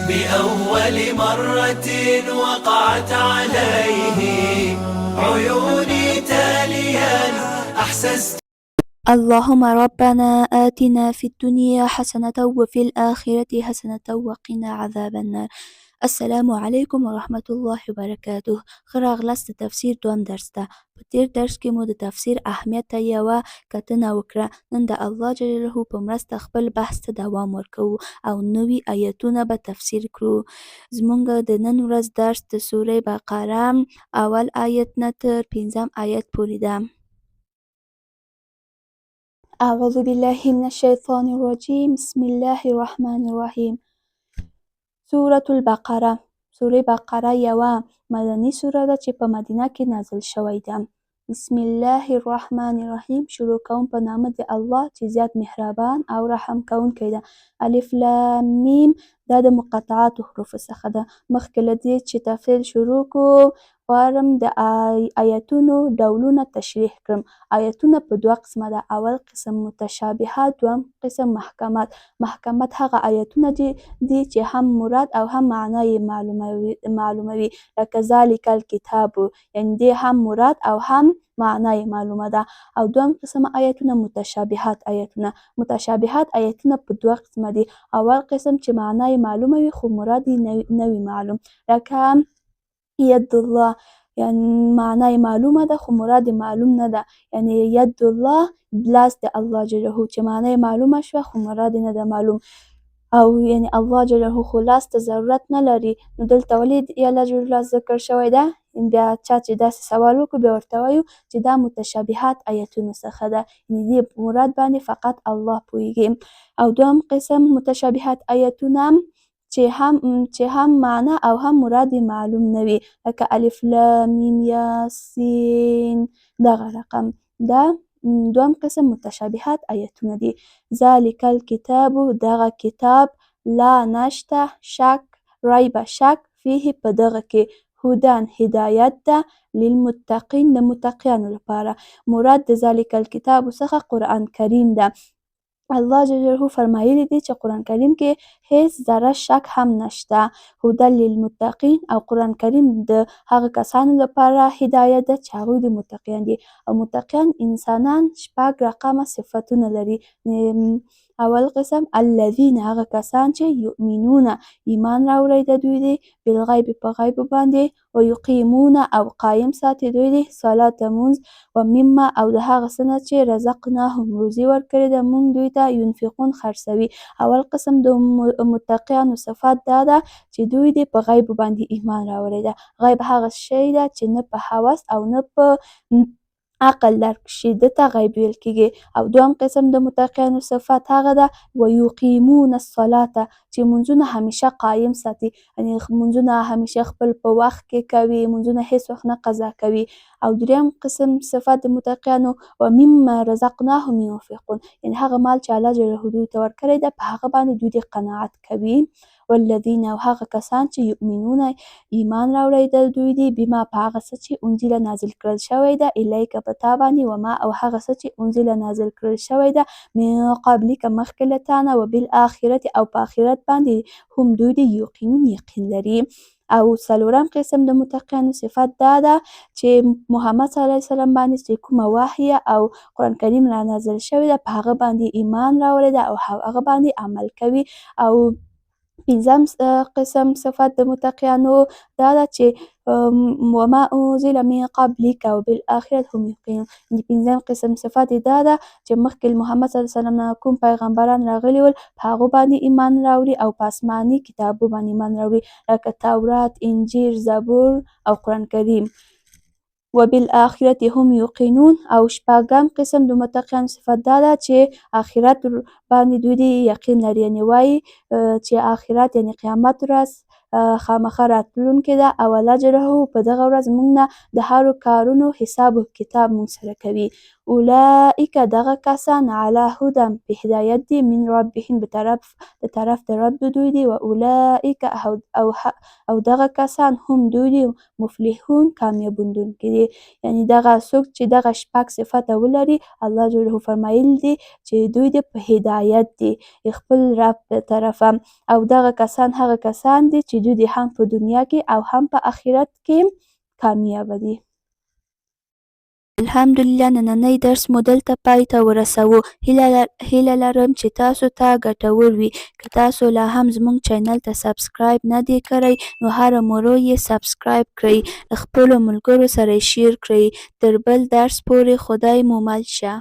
بأول مرة وقعت عليه عيوني تاليا أحسست. اللهم ربنا آتنا في الدنيا حسنة وفي الآخرة حسنة وقنا عذاب النار. السلام علیکم ورحمة الله وبرکاته. ښه راغلاست د تفسیر دویم درس ته. په تیر درس کې مو د تفسیر اهمیت ته یوه کتنه وکړه. نن د الله جل جلاله په مرسته خپل بحث ته دوام ورکوو او نوي آیتونه به تفسیر کړو. زموږ د نن ورځ درس د سورې بقره اول آیت نه تر 5 آیت پورې ده. اعوذ بالله من الشیطان الرجیم. بسم الله الرحمن الرحیم. سورة البقره. سورې بقره یوه مدني سوره ده چې په مدینه کې نازل شوې ده. بسم الله الرحمن الرحیم. شروع کوم په نامه د الله چې زیات مهربان او رحم کوونکی ده. الف لام میم. دا د مقطعاتو حروفو څخه ده. مخکې له دې چې تفصیل شروع کړو غواړم د آیتونو ډولونه تشریح کړم. آیتونه په دوه قسمه ده. اول قسم متشابهات، دویم قسم محکمات. محکمات هغه آیتونه دي چې هم مراد او هم معنا یې معلوموي لکه ذالک الکتاب، یعنې دې هم مراد او هم معنا یې معلومه ده. او دویم قسم آیتونه متشابهات آیتونه. متشابهات آیتونه په دوه قسمه دي. اول قسم چې معنا یې معلومه وي خو مراد یې نه وي معلوم، لکه ید الله، یعنې معنا یې معلومه ده خو مراد یې معلوم نه ده. یعنې ید الله، لاس د الله جل جلاله، چې معنا یې معلومه شوه خو مراد یې نه ده معلوم. او یعنې الله جل جلاله خو لاس ته ضرورت نه لري، نو دلته ولې الله جل جلاله ذکر شوی ده؟ بیا چا چې داسې سوال وکړو بیا ورته وایو چې دا متشابهات آیتونو څخه ده، یعنې دې مراد باندې فقط الله پوهیږي. او دویم قسم متشابهات آیتونه چې هم معنا او هم مراد یې معلوم نه وي، لکه الف لام میم یاسین، دغه رقم. دا دویم قسم متشابهات آیتونه دي. ذالک الکتاب، دغه کتاب، لا نشته، شک، ریب شک، فیه په دغه کې، هدن هدایت ده، للمتقین د متقیانو لپاره. مراد د ذالک الکتاب څخه قرآن کریم ده. الله جل جلاله فرمایلی دی چې قرآن کریم کې هیڅ ذره شک هم نشته. هدى للمتقین، او قرآن کریم د هغه کسانو لپاره هدایت ده چې هغوی د متقیان دي. او متقیان انسانان 6 رقمه صفتونه لري. اول قسم الذین، هغه کسان چې یؤمنون ایمان راوړی د دوی دی، بالغیب په غیب باندې، و یقیمون او قایم ساتي دوی دی صلات مونځ، و مما او د هغه څه نه چې رزقناهم روزي ورکړې ده مونږ دوی ته، ينفقون خرڅوي. اول قسم د متقیانو صفات دا ده چې دوی دې په غیب باندې ایمان راوړی ده. غیب هغه شی ده چې نه په هوس او نه په عقل درک شي، دته غیب ویل کېږي. او دویم قسم د متقیانو صفت هغه ده ویقیمون الصلاة، چې مونځونه همیشه قایم ساتي، یعنې مونځونه همیشه خپل په وخت کې کوي، مونځونه هیڅ وخت نه قضا کوي. او دریم قسم صفت د متقیانو و مما رزقناهم ينفقون، یعنې هغه مال چې الله جل جلاله دوی ته ورکړی ده په هغه باندې دوی دې قناعت کوي. والذین، او هغه کسان چې یؤمنون ایمان راوړی د دوی دی، بما په هغه څه چې انزل نازل کړل شوی ده، الیک په تا باندې، وما او هغه څه چې انزل نازل کړل شوی ده، من قبلک مخکې له تا نه، وبالآخرة او په آخرت باندې، هم دوی دی یقینون یقین لري. او څلورم قسم د متقیانو صفت دا ده چې محمد صلی الله علیه وسلم باندې چې کومه وحی او قرآن کریم را نازل شوی ده په هغه باندې ایمان راوړی ده او هغه باندې عمل کوي. او پنځم قسم صفت د متقیانو دا ده چې وما انزل من قبلک وبالآخرة هم یوقنون. پنځم قسم صفت یې دا ده چې مخکې محمد صلی الله علیه وسلم نه کوم پیغمبران راغلي ول په هغو باندې ایمان راوړي او په آسماني کتابو باندې ایمان راوړي، لکه تورات، انجیل، زبور او قرآن کریم. وبالآخرة هم یوقنون. او شپږم قسم د متقیانو صفت دا ده چې آخرت باندې دوی دې یقین لري، یعنې وایي چې آخرت یعنې قیامت ورځ خامخا راتلونکې ده او الله جل جلاله په دغه ورځ موږ نه د هرو کارونو حساب و کتاب موږ سره کوي. اولئک دغه کسان علی هدى په هدایت دي من ربهم د طرف د رب دوی دي، و اولئک او دغه کسان هم دوی دي مفلحون کامیابېدونکي دي. یعنې دغه څوک چې دغه شپږ صفته ولري، الله جل فرمایلي دي چې دوی د په هدایت دي خپل رب د طرفه، او دغه کسان هغه کسان دي چې دوی د هم په دنیا کې او هم په آخرت کې کامیابه دي. الحمدلله نننی درس مو دلته پای ته ورسوو. هیله لرم چې تاسو ته ګټور وي. که تاسو لا هم زموږ چینل ته سبسکرایب نه دی کړی نو هره مورو یې سبسکرایب کړئ، خپلو ملګرو سره یې شیر کړئ. تر بل درس پورې خدای مو مل شه.